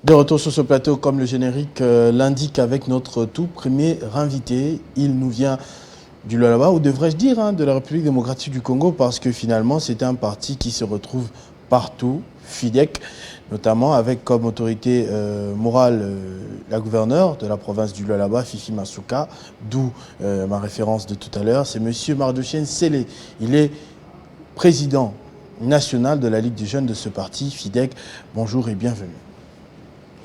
De retour sur ce plateau, comme le générique l'indique, avec notre tout premier invité. Il nous vient du Lualaba, ou devrais-je dire de la République démocratique du Congo, parce que finalement c'est un parti qui se retrouve partout, FIDEC, notamment avec comme autorité morale la gouverneure de la province du Lualaba, Fifi Masuka, d'où ma référence de tout à l'heure. C'est M. Mardochien Sélé. Il est président national de la Ligue des jeunes de ce parti, FIDEC. Bonjour et bienvenue.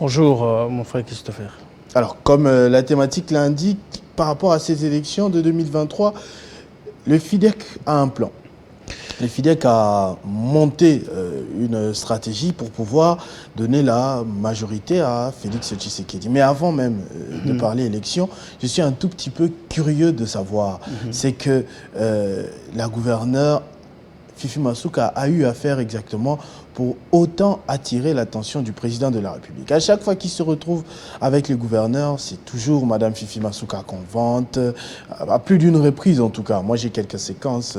Bonjour, mon frère Christopher. Alors, comme la thématique l'indique, par rapport à ces élections de 2023, le FIDEC a un plan. Le FIDEC a monté une stratégie pour pouvoir donner la majorité à Félix Tshisekedi. Mais avant même de parler élection, je suis un tout petit peu curieux de savoir. C'est que la gouverneure Fifi Masuka a eu à faire exactement pour autant attirer l'attention du président de la République. À chaque fois qu'il se retrouve avec les gouverneurs, c'est toujours Madame Fifi Masuka qu'on vante, à plus d'une reprise en tout cas. Moi j'ai quelques séquences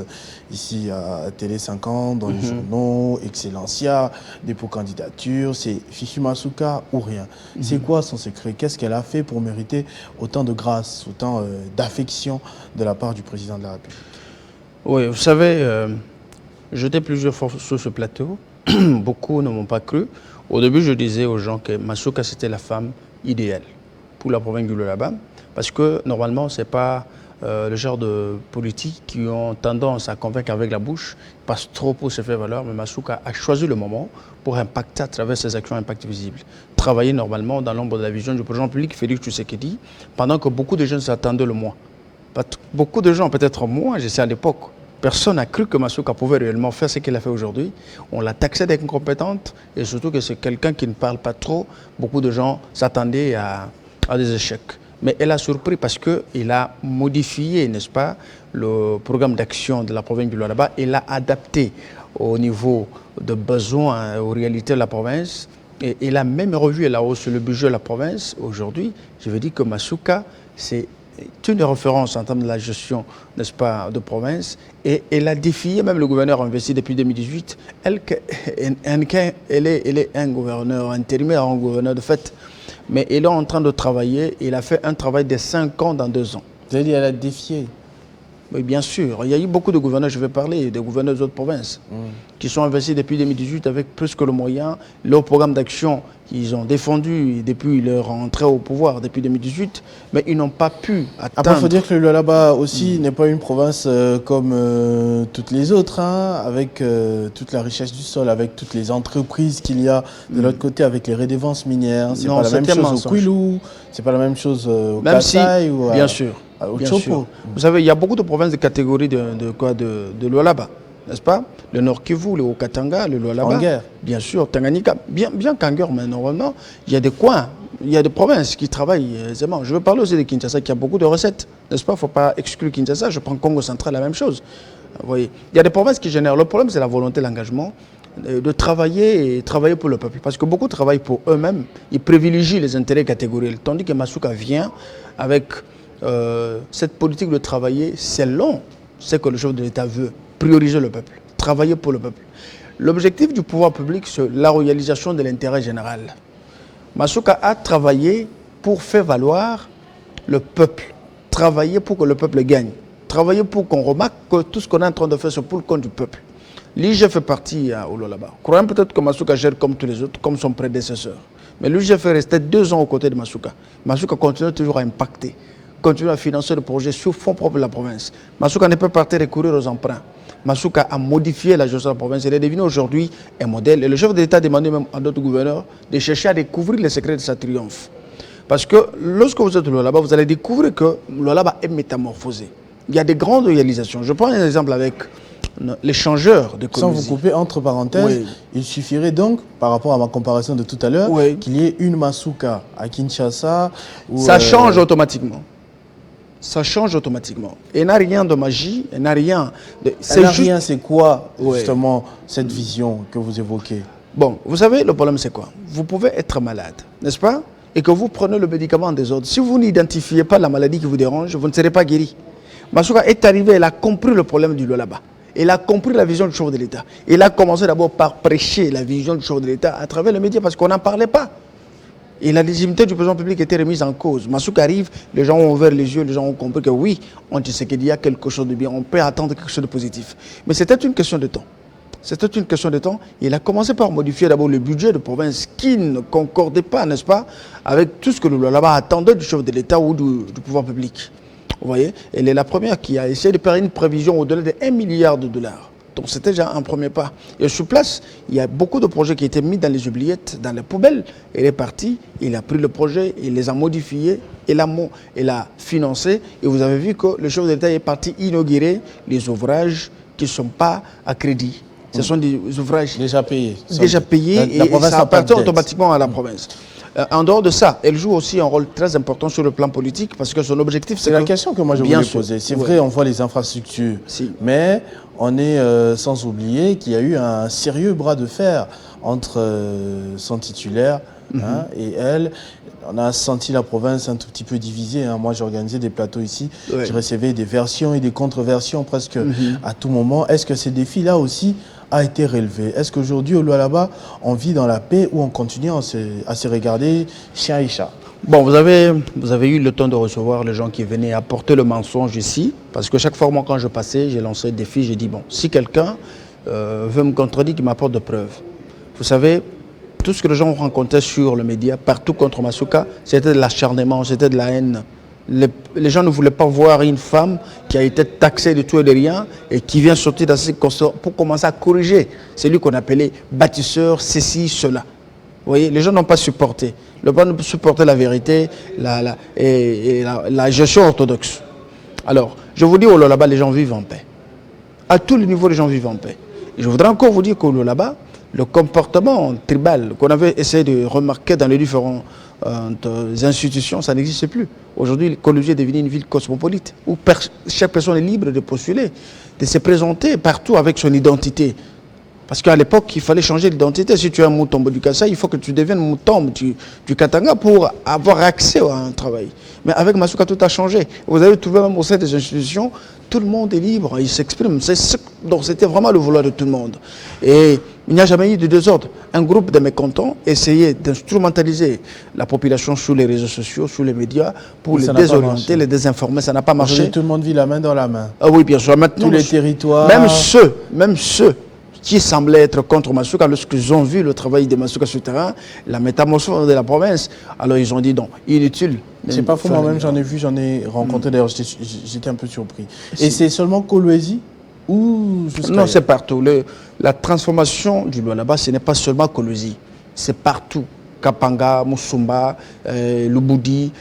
ici à Télé 50, dans les journaux, Excellencia, dépôt candidature, c'est Fifi Masuka ou rien. C'est quoi son secret? Qu'est-ce qu'elle a fait pour mériter autant de grâce, autant d'affection de la part du président de la République? Oui, vous savez, j'étais plusieurs fois sur ce plateau. Beaucoup ne m'ont pas cru. Au début, je disais aux gens que Masuka, c'était la femme idéale pour la province du Lualaba. Parce que normalement, ce n'est pas le genre de politiques qui ont tendance à convaincre avec la bouche, passent trop pour se faire valoir. Mais Masuka a choisi le moment pour impacter à travers ses actions impact visible. Travailler normalement dans l'ombre de la vision du président public Félix Tshisekedi, pendant que beaucoup de jeunes s'attendaient le moins. Beaucoup de gens, peut-être moi, je sais à l'époque, personne n'a cru que Masuka pouvait réellement faire ce qu'il a fait aujourd'hui. On l'a taxé d'être incompétente et surtout que c'est quelqu'un qui ne parle pas trop. Beaucoup de gens s'attendaient à des échecs. Mais elle a surpris parce qu'il a modifié, n'est-ce pas, le programme d'action de la province du Lualaba. Il l'a adapté au niveau de besoins, aux réalités de la province. Et il a même revu à la hausse le budget de la province. Aujourd'hui, je veux dire que Masuka, c'est une référence en termes de la gestion, n'est-ce pas, de province. Et elle a défié, même le gouverneur investi depuis 2018. Elle est un gouverneur intérimaire, un gouverneur de fait. Mais elle est en train de travailler. Il a fait un travail de 5 ans dans 2 ans. Vous avez dit qu'elle a défié? Oui, bien sûr. Il y a eu beaucoup de gouverneurs, je vais parler, des gouverneurs d'autres provinces, qui sont investis depuis 2018 avec plus que le moyen. Leur programme d'action qu'ils ont défendu depuis leur entrée au pouvoir depuis 2018, mais ils n'ont pas pu atteindre. Après, il faut dire que le Lualaba aussi n'est pas une province comme toutes les autres, avec toute la richesse du sol, avec toutes les entreprises qu'il y a de l'autre côté, avec les redévances minières. C'est pas la même chose au Kwilu, c'est pas la même chose au Kasaï ou bien sûr. Bien sûr. Vous savez, il y a beaucoup de provinces de catégories de Lualaba, n'est-ce pas? Le Nord Kivu, le Haut-Katanga, le Lualaba. En guerre. Bien sûr, Tanganyika. Bien qu'en guerre, mais normalement, il y a des coins, il y a des provinces qui travaillent aisément. Je veux parler aussi de Kinshasa, qui a beaucoup de recettes, n'est-ce pas? Il ne faut pas exclure Kinshasa. Je prends Congo central, la même chose. Vous voyez, il y a des provinces qui génèrent. Le problème, c'est la volonté, l'engagement de travailler et travailler pour le peuple. Parce que beaucoup travaillent pour eux-mêmes. Ils privilégient les intérêts catégoriels. Tandis que Masuka vient avec cette politique de travailler selon ce que le chef de l'État veut, prioriser le peuple, travailler pour le peuple. L'objectif du pouvoir public, c'est la royalisation de l'intérêt général. Masuka a travaillé pour faire valoir le peuple, travailler pour que le peuple gagne, travailler pour qu'on remarque que tout ce qu'on est en train de faire, c'est pour le compte du peuple. L'IG fait partie au Lualaba. Croyons peut-être que Masuka gère comme tous les autres, comme son prédécesseur. Mais l'IG fait rester 2 ans aux côtés de Masuka. Masuka continue toujours à impacter, continue à financer le projet sur fonds propres de la province. Masuka ne peut pas recourir aux emprunts. Masuka a modifié la gestion de la province. Elle est devenue aujourd'hui un modèle. Et le chef de l'État a demandé même à d'autres gouverneurs de chercher à découvrir les secrets de sa triomphe. Parce que lorsque vous êtes là-bas, vous allez découvrir que Lualaba est métamorphosé. Il y a des grandes réalisations. Je prends un exemple avec l'échangeur de Kolwezi. Sans vous couper, entre parenthèses, oui. Il suffirait donc, par rapport à ma comparaison de tout à l'heure, oui, qu'il y ait une Masuka à Kinshasa. Ça change automatiquement. Ça change automatiquement. Et n'a rien de magie, et n'a rien de... C'est quoi, justement, cette vision que vous évoquez? Bon, vous savez, le problème, c'est quoi? Vous pouvez être malade, n'est-ce pas? Et que vous prenez le médicament en désordre. Si vous n'identifiez pas la maladie qui vous dérange, vous ne serez pas guéri. Masuka est arrivé, elle a compris le problème du Lualaba. Elle a compris la vision du chef de l'État. Elle a commencé d'abord par prêcher la vision du chef de l'État à travers les médias parce qu'on n'en parlait pas. Et la légitimité du président public était remise en cause. Massouk arrive, les gens ont ouvert les yeux, les gens ont compris que oui, on dit qu'il y a quelque chose de bien, on peut attendre quelque chose de positif. Mais c'était une question de temps. C'était une question de temps. Il a commencé par modifier d'abord le budget de province qui ne concordait pas, n'est-ce pas, avec tout ce que le Lualaba attendait du chef de l'État ou du pouvoir public. Vous voyez, elle est la première qui a essayé de faire une prévision au-delà de 1 milliard de dollars. Donc c'était déjà un premier pas. Et sur place, il y a beaucoup de projets qui étaient mis dans les oubliettes, dans les poubelles. Il est parti, il a pris le projet, il les a modifiés, il a financé. Et vous avez vu que le chef de l'État est parti inaugurer les ouvrages qui ne sont pas à crédit. Ce sont des ouvrages déjà payés. Déjà payés La province et ça appartient pas de dette. automatiquement à la province. En dehors de ça, elle joue aussi un rôle très important sur le plan politique parce que son objectif, c'est la question que moi je voulais poser. C'est vrai, on voit les infrastructures, mais on est sans oublier qu'il y a eu un sérieux bras de fer entre son titulaire et elle. On a senti la province un tout petit peu divisée. Moi, j'ai organisé des plateaux ici. Je recevais des versions et des contre-versions presque à tout moment. Est-ce que ces défis-là aussi a été relevé? Est-ce qu'aujourd'hui, au Lualaba, on vit dans la paix ou on continue à se regarder chien et chat? Bon, vous avez eu le temps de recevoir les gens qui venaient apporter le mensonge ici. Parce que chaque fois, moi, quand je passais, j'ai lancé un défi. J'ai dit, bon, si quelqu'un veut me contredire, qu'il m'apporte de preuves. Vous savez, tout ce que les gens ont rencontré sur le média, partout contre Masuka, c'était de l'acharnement, c'était de la haine. Les gens ne voulaient pas voir une femme qui a été taxée de tout et de rien et qui vient sortir dans ces constats pour commencer à corriger. C'est lui qu'on appelait bâtisseur, ceci, cela. Vous voyez, les gens n'ont pas supporté. Le peuple n'a supporté la vérité et la gestion orthodoxe. Alors, je vous dis, au Lualaba, les gens vivent en paix. À tous les niveaux, les gens vivent en paix. Et je voudrais encore vous dire qu'au Lualaba, le comportement tribal qu'on avait essayé de remarquer dans les différentes institutions, ça n'existe plus. Aujourd'hui, Kolwezi est devenu une ville cosmopolite où chaque personne est libre de postuler, de se présenter partout avec son identité. Parce qu'à l'époque, il fallait changer d'identité. Si tu es un Mutombo du Kassai, il faut que tu deviennes Mutombo du Katanga pour avoir accès à un travail. Mais avec Masuka, tout a changé. Vous avez trouvé même au sein des institutions, tout le monde est libre, il s'exprime. Donc c'était vraiment le vouloir de tout le monde. Et il n'y a jamais eu de désordre. Un groupe de mécontents essayait d'instrumentaliser la population sur les réseaux sociaux, sur les médias, pour les désorienter, les désinformer. Ça n'a pas marché. Tout le monde vit la main dans la main. Ah oui, bien sûr. Maintenant, tous les territoires. Même ceux qui semblaient être contre Masuka, lorsqu'ils ont vu le travail de Masuka sur le terrain, la métamorphose de la province, alors ils ont dit non, inutile. C'est pas faux, moi-même j'en ai vu, j'en ai rencontré, d'ailleurs j'étais un peu surpris. Et c'est seulement Kolwezi ou jusqu'à... Non, c'est partout. La transformation du Lualaba, ce n'est pas seulement Kolwezi, c'est partout. Kapanga, Musumba, Lubudi,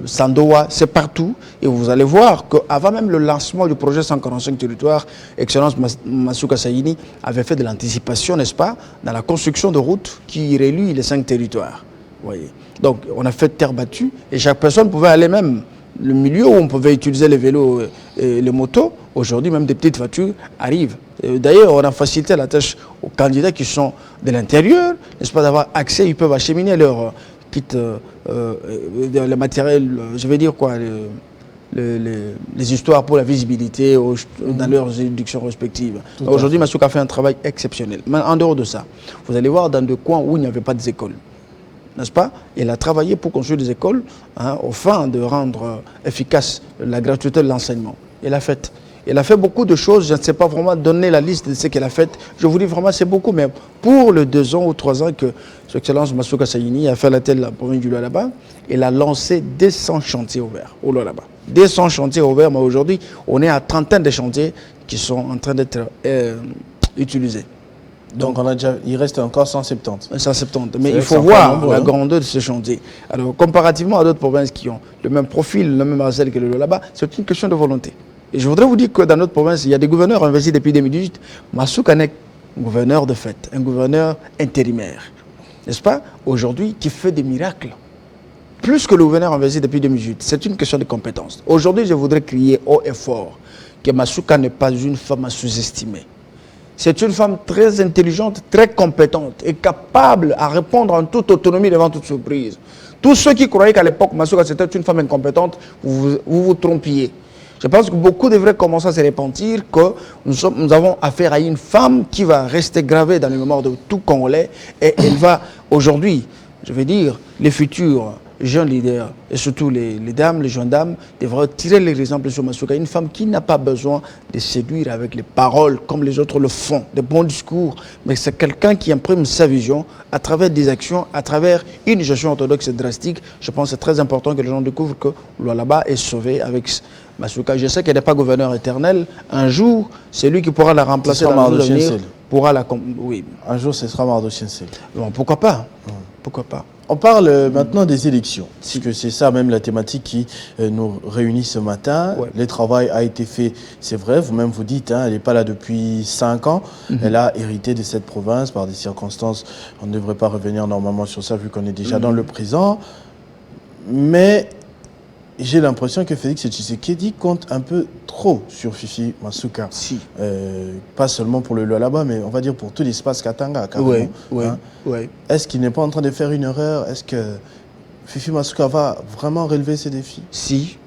Sandoa, c'est partout. Et vous allez voir qu'avant même le lancement du projet 145 territoires, Excellence Masuka Sayini avait fait de l'anticipation, n'est-ce pas, dans la construction de routes qui relient les 5 territoires. Voyez. Donc on a fait terre battue et chaque personne pouvait aller même le milieu où on pouvait utiliser les vélos et les motos. Aujourd'hui, même des petites voitures arrivent. D'ailleurs, on a facilité la tâche aux candidats qui sont de l'intérieur, n'est-ce pas, d'avoir accès, ils peuvent acheminer leur kit, le matériel, je vais dire quoi, les histoires pour la visibilité dans leurs éducations respectives. Aujourd'hui, Masuka a fait un travail exceptionnel. Mais en dehors de ça, vous allez voir dans des coins où il n'y avait pas d'école, n'est-ce pas? Il a travaillé pour construire des écoles au fin de rendre efficace la gratuité de l'enseignement. Il a fait beaucoup de choses, je ne sais pas vraiment donner la liste de ce qu'il a fait. Je vous dis vraiment, c'est beaucoup, mais pour les 2 ans ou 3 ans que Son Excellence Masuka Sayini a fait la tête de la province du Lualaba, il a lancé 200 chantiers ouverts au Lualaba. 200 chantiers ouverts, mais aujourd'hui, on est à 30 de chantiers qui sont en train d'être utilisés. Donc il reste encore 170. 170. Mais il faut voir la grandeur de ce chantier. Alors, comparativement à d'autres provinces qui ont le même profil, le même argent que le Lualaba, c'est une question de volonté. Et je voudrais vous dire que dans notre province, il y a des gouverneurs investis depuis 2018. Masuka n'est gouverneur de fait, un gouverneur intérimaire, n'est-ce pas, aujourd'hui, qui fait des miracles. Plus que le gouverneur investi depuis 2018. C'est une question de compétence. Aujourd'hui, je voudrais crier haut et fort que Masuka n'est pas une femme à sous-estimer. C'est une femme très intelligente, très compétente et capable à répondre en toute autonomie devant toute surprise. Tous ceux qui croyaient qu'à l'époque, Masuka c'était une femme incompétente, vous trompiez. Je pense que beaucoup devraient commencer à se repentir que nous avons affaire à une femme qui va rester gravée dans le mémoire de tout Congolais et elle va aujourd'hui, je vais dire, les futurs jeunes leaders, et surtout les dames, les jeunes dames, devraient tirer les exemples sur Masuka. Une femme qui n'a pas besoin de séduire avec les paroles comme les autres le font, des bons discours, mais c'est quelqu'un qui imprime sa vision à travers des actions, à travers une gestion orthodoxe et drastique. Je pense que c'est très important que les gens découvrent que Lualaba est sauvé avec Masuka. Je sais qu'elle n'est pas gouverneur éternel. Un jour, c'est lui qui pourra la remplacer dans le jour pourra la... Oui. Un jour, ce sera Mardo Chiensel. Bon, pourquoi pas? Pourquoi pas? On parle maintenant des élections, parce que c'est ça même la thématique qui nous réunit ce matin. Ouais. Le travail a été fait, c'est vrai, vous-même vous dites, hein, elle n'est pas là depuis 5 ans. Elle a hérité de cette province par des circonstances. On ne devrait pas revenir normalement sur ça vu qu'on est déjà dans le présent. Mais j'ai l'impression que Félix Tshisekedi compte un peu trop sur Fifi Masuka. Si. Pas seulement pour le Lualaba, mais on va dire pour tout l'espace Katanga. Oui, oui, hein. Oui. Est-ce qu'il n'est pas en train de faire une erreur? Est-ce que Fifi Masuka va vraiment relever ses défis? Si.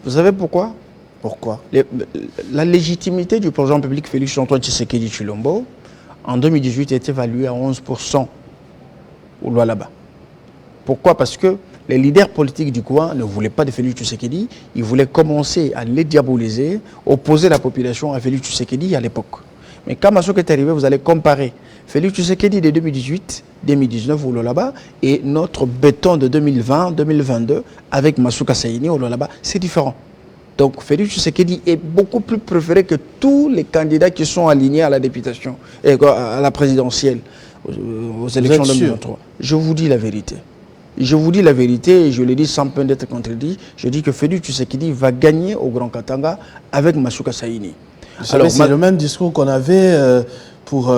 Vous savez pourquoi? Pourquoi? La légitimité du président public Félix Antoine Tshisekedi Tshilombo, en 2018, est évaluée à 11% au Lualaba. Pourquoi? Parce que les leaders politiques du coin ne voulaient pas de Félix Tshisekedi. Ils voulaient commencer à les diaboliser, opposer la population à Félix Tshisekedi à l'époque. Mais quand Masuka est arrivé, vous allez comparer Félix Tshisekedi de 2018, 2019 au Lualaba et notre béton de 2020, 2022 avec Masuka Saini au Lualaba. C'est différent. Donc Félix Tshisekedi est beaucoup plus préféré que tous les candidats qui sont alignés à la députation, et à la présidentielle, aux élections de 2023. Je vous dis la vérité. Je vous dis la vérité et je le dis sans peine d'être contredit. Je dis que Félix Tshisekedi va gagner au Grand Katanga avec Masuka Saini. Alors, c'est le même discours qu'on avait pour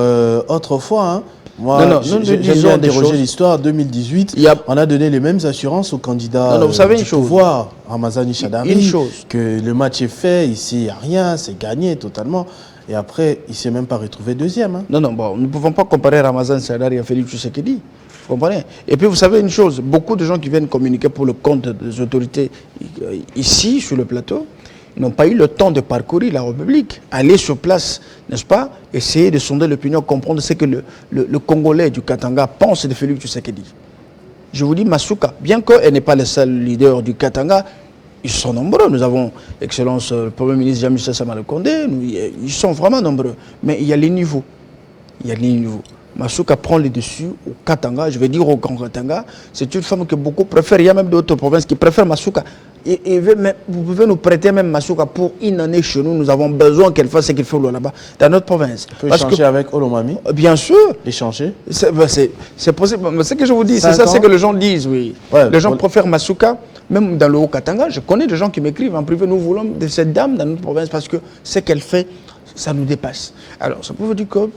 autrefois. Hein. Moi, j'aime bien déroger l'histoire. 2018, on a donné les mêmes assurances aux candidats du pouvoir, Ramazani Shadari, que le match est fait, ici, il n'y a rien, c'est gagné totalement. Et après, il ne s'est même pas retrouvé deuxième. Hein. Non, bon, nous ne pouvons pas comparer Ramazani Shadari à Félix Tshisekedi. Vous comprenez? Et puis vous savez une chose, beaucoup de gens qui viennent communiquer pour le compte des autorités ici, sur le plateau, n'ont pas eu le temps de parcourir la République, aller sur place, n'est-ce pas? Essayer de sonder l'opinion, comprendre ce que le Congolais du Katanga pense de Félix Tshisekedi. Je vous dis, Masuka, bien qu'elle n'est pas le seul leader du Katanga, ils sont nombreux. Nous avons, Excellence, le Premier ministre Jean-Michel Sama-Lukonde, ils sont vraiment nombreux. Mais il y a les niveaux. Il y a les niveaux. Masuka prend les dessus au Katanga, je vais dire au Grand Katanga. C'est une femme que beaucoup préfèrent. Il y a même d'autres provinces qui préfèrent Masuka. Et vous pouvez nous prêter même Masuka pour une année chez nous. Nous avons besoin qu'elle fasse ce qu'il faut là-bas, dans notre province. On peut échanger avec Olomami? Bien sûr. Échanger? C'est possible. Mais ce que je vous dis, c'est ça, c'est que les gens disent, oui. Ouais, les gens préfèrent Masuka, même dans le Haut-Katanga. Je connais des gens qui m'écrivent en privé, nous voulons de cette dame dans notre province parce que ce qu'elle fait, ça nous dépasse. Alors, ça peut vous dire que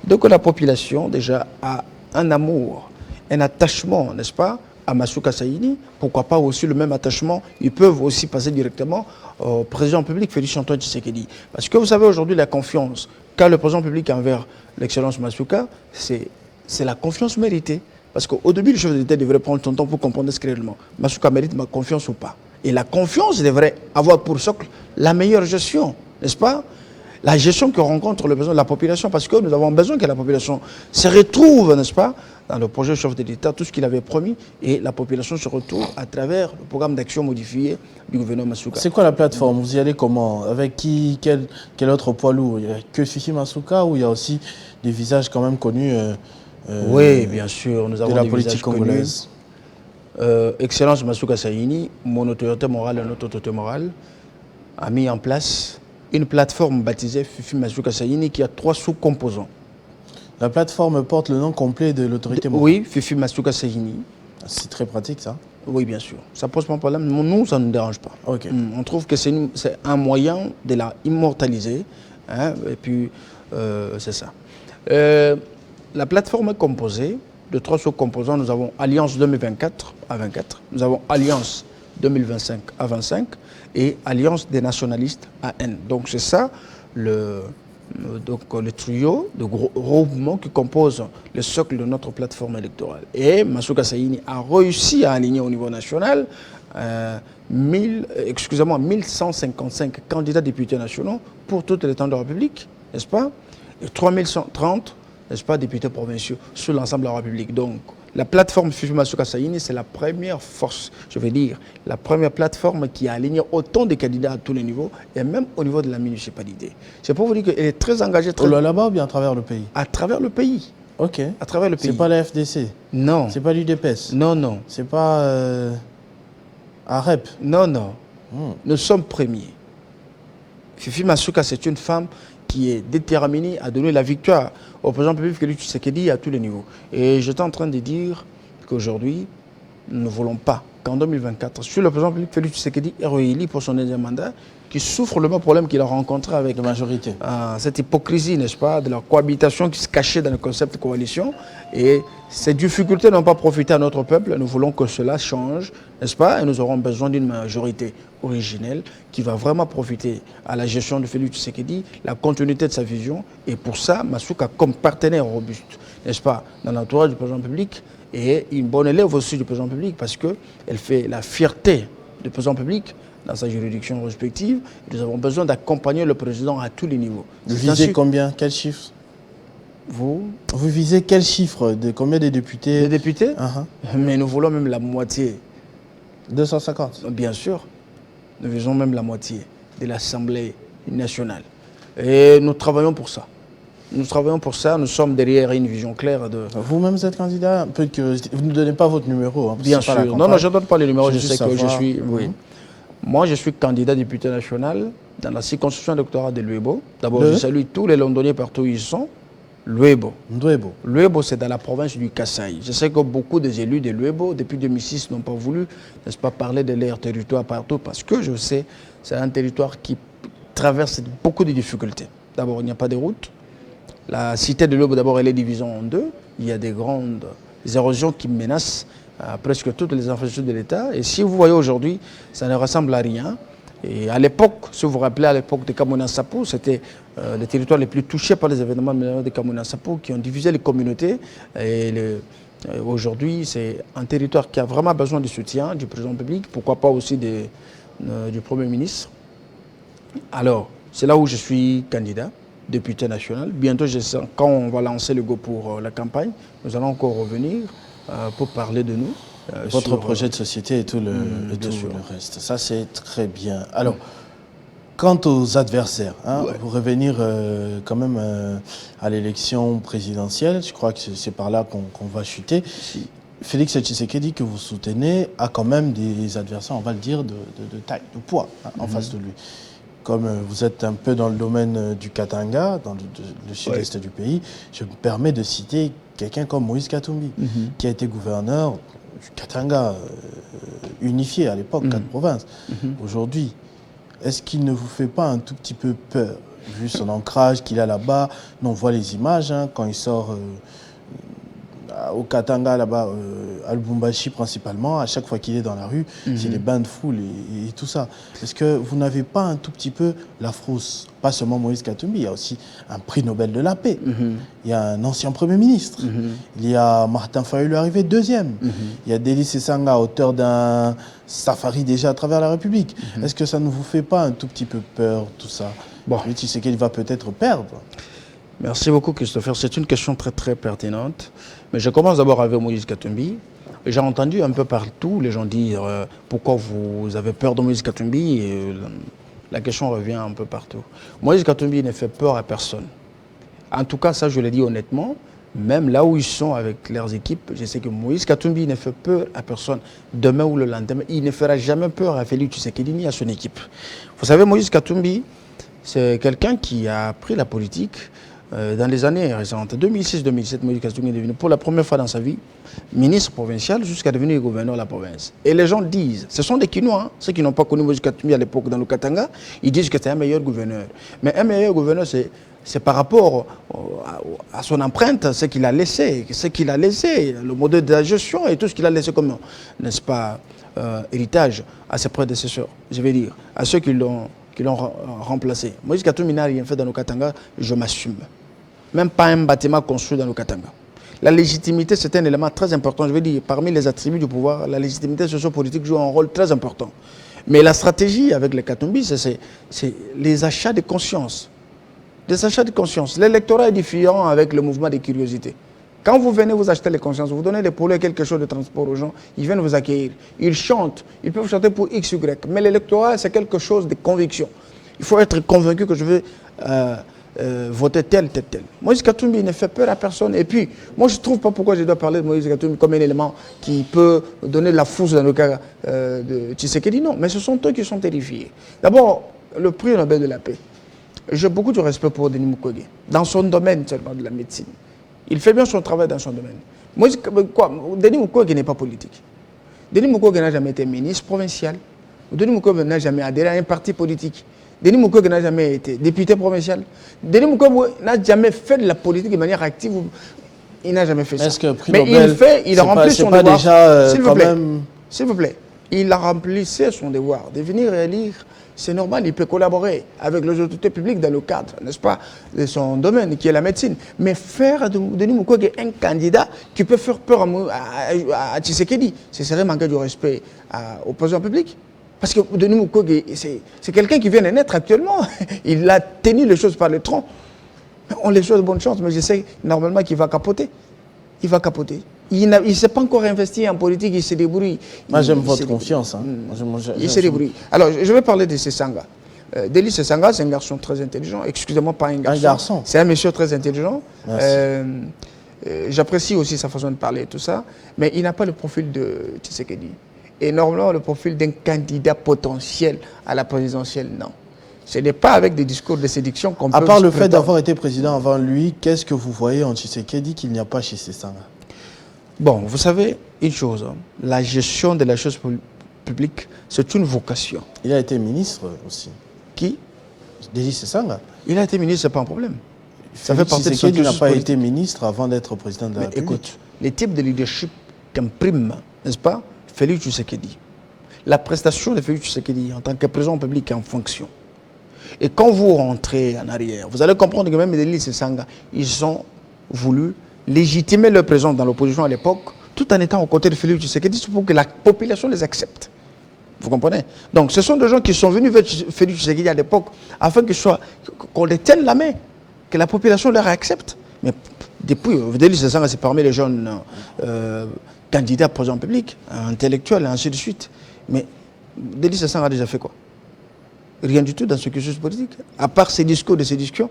donc la population déjà a un amour, un attachement, n'est-ce pas, à Masuka Saini. Pourquoi pas aussi le même attachement? Ils peuvent aussi passer directement au président public Félix Antoine Tshisekedi. Parce que vous savez aujourd'hui la confiance qu'a le président public envers l'excellence Masuka, c'est la confiance méritée. Parce qu'au début, le chef de l'État devrait prendre son temps pour comprendre ce que réellement Masuka mérite ma confiance ou pas. Et la confiance devrait avoir pour socle la meilleure gestion, n'est-ce pas? La gestion que rencontre le besoin de la population, parce que nous avons besoin que la population se retrouve, n'est-ce pas, dans le projet chef de l'État, tout ce qu'il avait promis, et la population se retrouve à travers le programme d'action modifié du gouvernement Masuka. C'est quoi la plateforme? Vous y allez comment? Avec qui? Quel autre poids lourd? Il n'y a que Fifi Masuka ou il y a aussi des visages quand même connus oui, bien sûr. Nous avons de la politique congolaise. Excellence Masuka Saini, mon autorité morale et notre autorité morale, a mis en place une plateforme baptisée Fifi Masuka Saini qui a 3 sous-composants. La plateforme porte le nom complet de l'autorité morale? Oui, Fifi Masuka Saini. C'est très pratique ça? Oui, bien sûr. Ça pose pas de problème. Nous, ça ne nous dérange pas. Okay. On trouve que c'est un moyen de la immortaliser. Hein, et puis, c'est ça. La plateforme est composée de 3 sous-composants. Nous avons Alliance 2024 à 24. Nous avons Alliance 2025 à 25 et Alliance des nationalistes à N. Donc c'est ça le trio de groupements qui compose le socle de notre plateforme électorale. Et Masuka Saini a réussi à aligner au niveau national 1155 candidats députés nationaux pour tout le temps de la République, n'est-ce pas? Et 3130, n'est-ce pas, députés provinciaux sur l'ensemble de la République. Donc La plateforme Fifi Masuka Saini, c'est la première force, je veux dire, la première plateforme qui a aligné autant de candidats à tous les niveaux, et même au niveau de la municipalité. C'est pour vous dire qu'elle est très engagée. Là-bas ou bien à travers le pays? À travers le pays. Ok. À travers le pays. C'est pas la FDC? Non. C'est pas l'UDPS? Non, non. C'est pas AREP? Non, non. Nous sommes premiers. Fifi Masuka, c'est une femme qui est déterminée à donner la victoire au président public Félix Tshisekedi à tous les niveaux. Et j'étais en train de dire qu'aujourd'hui, nous ne voulons pas qu'en 2024, sur le président public Félix Tshisekedi est réélu pour son deuxième mandat, qui souffre le même problème qu'il a rencontré avec la majorité. Cette hypocrisie, n'est-ce pas, de la cohabitation qui se cachait dans le concept de coalition. Et ces difficultés n'ont pas profité à notre peuple. Nous voulons que cela change, n'est-ce pas? Et nous aurons besoin d'une majorité originelle qui va vraiment profiter à la gestion de Félix Tshisekedi, la continuité de sa vision. Et pour ça, Masuka, comme partenaire robuste, n'est-ce pas, dans l'entourage du président public, et une bonne élève aussi du président public parce qu'elle fait la fierté du président public dans sa juridiction respective. Nous avons besoin d'accompagner le président à tous les niveaux. Vous visez combien? Quel chiffre? Vous visez quel chiffre? De combien de députés? Des députés? Mais nous voulons même la moitié. 250? Bien sûr. Nous visons même la moitié de l'Assemblée nationale. Et nous travaillons pour ça. Nous travaillons pour ça, nous sommes derrière une vision claire de... Vous-même êtes candidat? Un peu de curiosité. Vous ne donnez pas votre numéro, hein, bien sûr. Non, je ne donne pas le numéro, je sais que je suis... Oui. Moi, je suis candidat député national dans la circonscription électorale de Luebo. D'abord, je salue tous les Londoniens partout où ils sont. Luebo. Luebo, c'est dans la province du Kasaï. Je sais que beaucoup des élus de Luebo, depuis 2006, n'ont pas voulu, n'est-ce pas, parler de leur territoire partout parce que je sais, c'est un territoire qui traverse beaucoup de difficultés. D'abord, il n'y a pas de route. La cité de Luebo, d'abord, elle est divisée en deux. Il y a des grandes érosions qui menacent presque toutes les infrastructures de l'État. Et si vous voyez aujourd'hui, ça ne ressemble à rien. Et à l'époque, si vous vous rappelez, à l'époque de Kamuna Sapou, c'était le territoire le plus touché par les événements de Kamuna Sapou qui ont divisé les communautés. Et aujourd'hui, c'est un territoire qui a vraiment besoin du soutien du président public, pourquoi pas aussi du Premier ministre. Alors, c'est là où je suis candidat, député national. Bientôt, quand on va lancer le go pour la campagne, nous allons encore revenir pour parler de nous. Votre projet de société et tout le reste. Ça, c'est très bien. Alors, quant aux adversaires, pour revenir quand même à l'élection présidentielle, je crois que c'est par là qu'on va chuter. Félix Tshisekedi, que vous soutenez, a quand même des adversaires, on va le dire, de taille, de poids en face de lui. Comme vous êtes un peu dans le domaine du Katanga, dans le sud-est du pays, je me permets de citer quelqu'un comme Moïse Katumbi, qui a été gouverneur du Katanga unifié à l'époque, 4 provinces. Aujourd'hui, est-ce qu'il ne vous fait pas un tout petit peu peur, vu son ancrage qu'il a là-bas? On voit les images quand il sort au Katanga, là-bas, à Lubumbashi principalement, à chaque fois qu'il est dans la rue, c'est des bains de foule et tout ça. Est-ce que vous n'avez pas un tout petit peu la frousse? Pas seulement Moïse Katumbi, il y a aussi un prix Nobel de la paix. Il y a un ancien Premier ministre. Il y a Martin Fayulu arrivé deuxième. Il y a Délice Sanga, auteur d'un safari déjà à travers la République. Est-ce que ça ne vous fait pas un tout petit peu peur, tout ça? Bon. Tu sais qu'il va peut-être perdre. Merci beaucoup, Christopher. C'est une question très, très pertinente. Mais je commence d'abord avec Moïse Katumbi. J'ai entendu un peu partout les gens dire pourquoi vous avez peur de Moïse Katumbi. Et la question revient un peu partout. Moïse Katumbi ne fait peur à personne. En tout cas, ça, je le dis honnêtement. Même là où ils sont avec leurs équipes, je sais que Moïse Katumbi ne fait peur à personne. Demain ou le lendemain, il ne fera jamais peur à Félix Tshisekedi ni à son équipe. Vous savez, Moïse Katumbi, c'est quelqu'un qui a pris la politique dans les années récentes. 2006-2007, Moïse Katumbi est devenu pour la première fois dans sa vie ministre provincial jusqu'à devenir gouverneur de la province. Et les gens disent, ce sont des Quinois, ceux qui n'ont pas connu Moïse Katumbi à l'époque dans le Katanga, ils disent que c'est un meilleur gouverneur. Mais un meilleur gouverneur, c'est par rapport à son empreinte, ce qu'il a laissé, le modèle de la gestion et tout ce qu'il a laissé comme, n'est-ce pas, héritage à ses prédécesseurs, je vais dire, à ceux qui l'ont remplacé. Moïse Katumbi n'a rien fait dans le Katanga, je m'assume. Même pas un bâtiment construit dans le Katanga. La légitimité, c'est un élément très important. Je veux dire, parmi les attributs du pouvoir, la légitimité sociopolitique joue un rôle très important. Mais la stratégie avec les Katumbi, c'est les achats de conscience. Des achats de conscience. L'électorat est différent avec le mouvement de curiosité. Quand vous venez vous acheter les consciences, vous donnez des poulets, quelque chose de transport aux gens, ils viennent vous accueillir. Ils chantent, ils peuvent chanter pour X, Y. Mais l'électorat, c'est quelque chose de conviction. Il faut être convaincu que je veux voter tel. Moïse Katumbi ne fait peur à personne. Et puis, moi, je ne trouve pas pourquoi je dois parler de Moïse Katumbi comme un élément qui peut donner la fousse dans le cas de Tshisekedi. Non, mais ce sont eux qui sont terrifiés. D'abord, le prix Nobel de la paix. J'ai beaucoup de respect pour Denis Mukwege, dans son domaine seulement de la médecine. Il fait bien son travail dans son domaine. Denis Mukwege n'est pas politique. Denis Mukwege n'a jamais été ministre provincial. Denis Mukwege n'a jamais adhéré à un parti politique. Denis Mukwege n'a jamais été député provincial. Denis Mukwege n'a jamais fait de la politique de manière active. Il n'a jamais fait ça. Est-ce que prix mais Nobel, il a rempli son devoir. Déjà, s'il vous plaît, il a rempli son devoir de venir élire. C'est normal, il peut collaborer avec les autorités publiques dans le cadre, n'est-ce pas, de son domaine, qui est la médecine. Mais faire de Denis Mukwege un candidat qui peut faire peur à Tshisekedi, ce serait manquer du respect au président public. Parce que Denis Mukwege, c'est quelqu'un qui vient de naître actuellement. Il a tenu les choses par le tronc. On les souhaite bonne chance, mais je sais normalement qu'il va capoter. Il va capoter. Il ne s'est pas encore investi en politique, il se débrouille. Moi, j'aime votre confiance. Hein. Il se débrouille. Alors, je vais parler de Sesanga. Delis Sesanga, c'est un garçon très intelligent. Excusez-moi, pas un garçon. Un garçon. C'est un monsieur très intelligent. J'apprécie aussi sa façon de parler et tout ça. Mais il n'a pas le profil de Tshisekedi. Et normalement, le profil d'un candidat potentiel à la présidentielle, non. Ce n'est pas avec des discours de séduction qu'on peut... À part le fait d'avoir été président avant lui, qu'est-ce que vous voyez en Tshisekedi qu'il n'y a pas chez Sesanga? Bon, vous savez une chose, la gestion de la chose publique, c'est une vocation. Il a été ministre aussi. Qui? Denis Sesanga. Il a été ministre, ce n'est pas un problème. Ça fait partie de ce qui n'a pas été ministre avant d'être président de la République. Écoute, les types de leadership qu'imprime, n'est-ce pas, Félix Tshisekedi. La prestation de Félix Tshisekedi en tant que président public est en fonction. Et quand vous rentrez en arrière, vous allez comprendre que même Denis Sesanga, ils ont voulu légitimer leur présence dans l'opposition à l'époque, tout en étant aux côtés de Félix Tshisekedi, pour que la population les accepte. Vous comprenez? Donc, ce sont des gens qui sont venus vers Félix Tshisekedi à l'époque, afin qu'on les tienne la main, que la population leur accepte. Mais depuis, Denis Sesanga, c'est parmi les jeunes candidats président public, intellectuels, et ainsi de suite. Mais Denis Sesanga a déjà fait quoi? Rien du tout dans ce cursus politique, à part ses discours de séduction.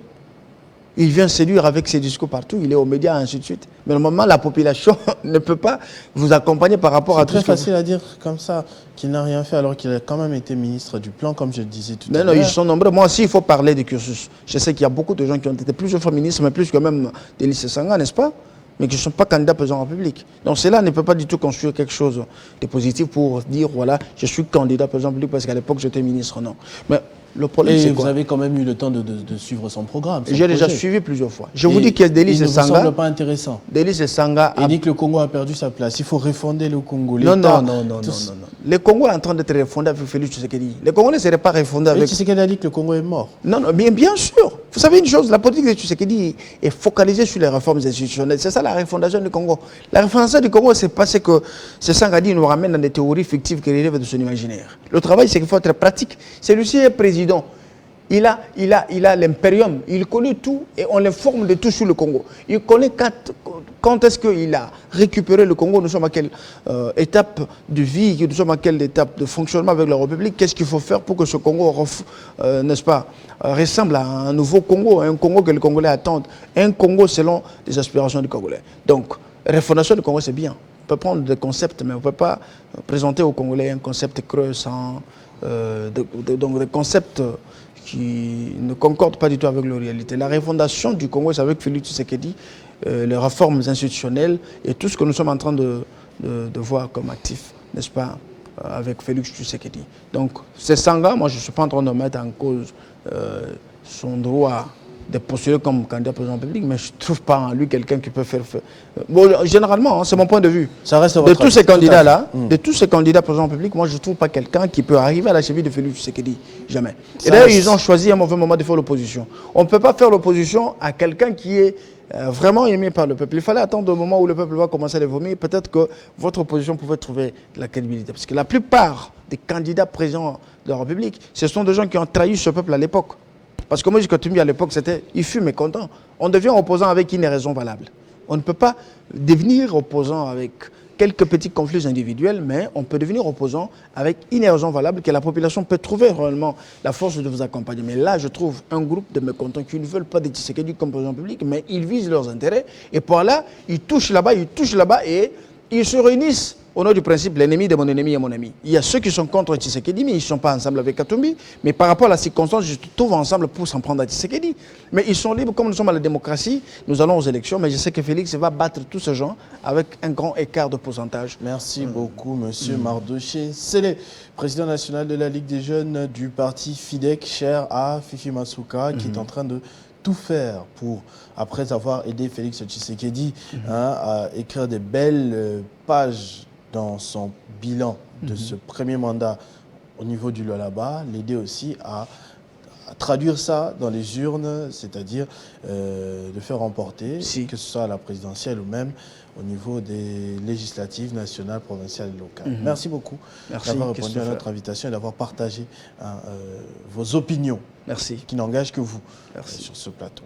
Il vient séduire avec ses discours partout, il est aux médias, ainsi de suite. Mais normalement, la population ne peut pas vous accompagner par rapport à tout ça. C'est très facile à dire comme ça, qu'il n'a rien fait alors qu'il a quand même été ministre du Plan, comme je le disais tout à l'heure. Non, ils sont nombreux. Moi aussi, il faut parler du cursus. Je sais qu'il y a beaucoup de gens qui ont été plusieurs fois ministres, mais plus que même Denis Sesanga, n'est-ce pas? Mais qui ne sont pas candidats président de la République. Donc cela ne peut pas du tout construire quelque chose de positif pour dire, voilà, je suis candidat président de la République parce qu'à l'époque, j'étais ministre. Non. Mais le problème, c'est quoi? Vous avez quand même eu le temps de suivre son programme. J'ai déjà suivi plusieurs fois. Je vous dis que Denis Sesanga... Il ne vous semble pas intéressant. Denis Sesanga... Il dit que le Congo a perdu sa place. Il faut refonder le Congo. Non. Le Congo est en train d'être refondé avec Félix Tshisekedi. Le Congo ne serait pas refondé avec... Tshisekedi a dit que le Congo est mort. Non, bien sûr. Vous savez une chose, la politique de Tshisekedi est focalisée sur les réformes institutionnelles. C'est ça la refondation du Congo. La refondation du Congo, c'est parce que Sesanga dit nous ramène dans des théories fictives qui relèvent de son imaginaire. Le travail, c'est qu'il faut être pratique. Celui-ci est président. Il a l'impérium, il connaît tout et on l'informe de tout sur le Congo. Il connaît quand est-ce qu'il a récupéré le Congo, nous sommes à quelle étape de vie, nous sommes à quelle étape de fonctionnement avec la République, qu'est-ce qu'il faut faire pour que ce Congo, n'est-ce pas, ressemble à un nouveau Congo, un Congo que les Congolais attendent, un Congo selon les aspirations des Congolais. Donc, refondation du Congo, c'est bien. On peut prendre des concepts, mais on ne peut pas présenter aux Congolais un concept creux sans... donc des concepts qui ne concordent pas du tout avec la réalité. La refondation du Congo, c'est avec Félix Tshisekedi, les réformes institutionnelles et tout ce que nous sommes en train de voir comme actif, n'est-ce pas, avec Félix Tshisekedi. Donc, c'est Sanga, moi je ne suis pas en train de mettre en cause son droit de postuler comme candidat président public, mais je ne trouve pas en lui quelqu'un qui peut faire... Bon, généralement, hein, c'est mon point de vue. Ça reste de tous ces candidats-là, de tous ces candidats président public, moi je ne trouve pas quelqu'un qui peut arriver à la cheville de Félix Tshisekedi. Jamais. Et d'ailleurs, ils ont choisi à un mauvais moment de faire l'opposition. On ne peut pas faire l'opposition à quelqu'un qui est vraiment aimé par le peuple. Il fallait attendre le moment où le peuple va commencer à les vomir. Peut-être que votre opposition pouvait trouver de la crédibilité. Parce que la plupart des candidats présidents de la République, ce sont des gens qui ont trahi ce peuple à l'époque. Parce que moi, quand tu me dis à l'époque, il fut mécontent. On devient opposant avec une raison valable. On ne peut pas devenir opposant avec quelques petits conflits individuels, mais on peut devenir opposant avec une raison valable que la population peut trouver réellement la force de vous accompagner. Mais là, je trouve un groupe de mécontents qui ne veulent pas de Tshisekedi comme président public, mais ils visent leurs intérêts. Et par là, ils touchent là-bas et ils se réunissent au nom du principe, l'ennemi de mon ennemi est mon ami. Il y a ceux qui sont contre Tshisekedi, mais ils ne sont pas ensemble avec Katumbi. Mais par rapport à la circonstance, ils se trouvent ensemble pour s'en prendre à Tshisekedi. Mais ils sont libres, comme nous sommes à la démocratie, nous allons aux élections, mais je sais que Félix va battre tous ces gens avec un grand écart de pourcentage. Merci beaucoup, monsieur Mardoché Sélé, président national de la Ligue des jeunes du parti FIDEC, cher à Fifi Masuka, qui est en train de tout faire pour, après avoir aidé Félix Tshisekedi à écrire des belles pages dans son bilan de ce premier mandat au niveau du Lualaba, l'aider aussi à traduire ça dans les urnes, c'est-à-dire de faire remporter, que ce soit à la présidentielle ou même au niveau des législatives nationales, provinciales et locales. Merci beaucoup d'avoir répondu à notre invitation et d'avoir partagé vos opinions qui n'engagent que vous sur ce plateau.